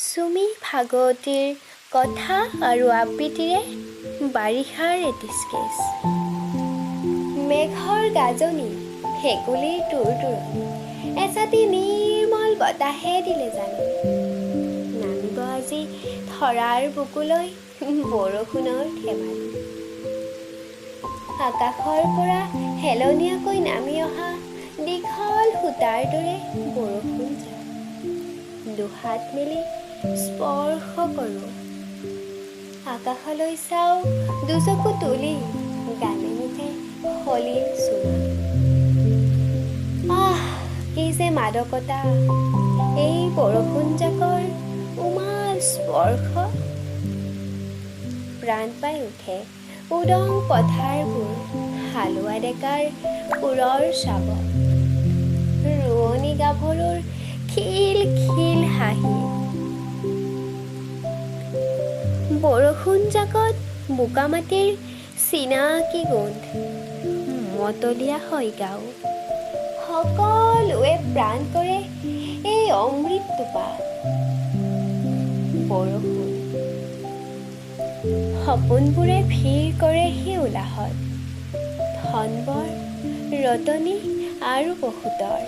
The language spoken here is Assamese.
চুমি ভাগৱতীৰ কথা আৰু আবৃত্তিৰে বাৰিষাৰ এটি স্কেচ। মেঘৰ গাজনি, ভেকুলীৰ তুৰতুৰনি, এচাটি নিৰ্মল বতাহে দিলে জানি। নামিব আজি ধৰাৰ বুকুলৈ বৰষুণৰ ধেমালি। আকাশৰ পৰা হেলনীয়াকৈ নামি অহা দীঘল সূতাৰ দৰে বৰষুণ যায়। দুহাত মেলি স্পৰ্শ কৰোঁ, আকাশলৈ চাওঁ দুচকু তুলি, গানে মুখে হলিৰ চুমা। আহ, কি যে মাদকতা এই বৰষুণ জাকৰ উমাল স্পৰ্শ। প্ৰাণ পাই উঠে উদং পথাৰবোৰ, হালোৱা ডেকাৰ সুৰৰ চাবত। ৰোৱনী গাভৰুৰ খিল খিল হাঁহি। বৰষুণ জাকত বোকামাটিৰ চিনাকি গোন্ধ, মতলীয়া হয় গাঁও। সকলোৱে প্ৰাণ কৰে এই অমৃত টোপাত। বৰষুণ সপোনবোৰে ভিৰ কৰে সেই উলাহত। ধনবৰ, ৰতনী আৰু বহুতৰ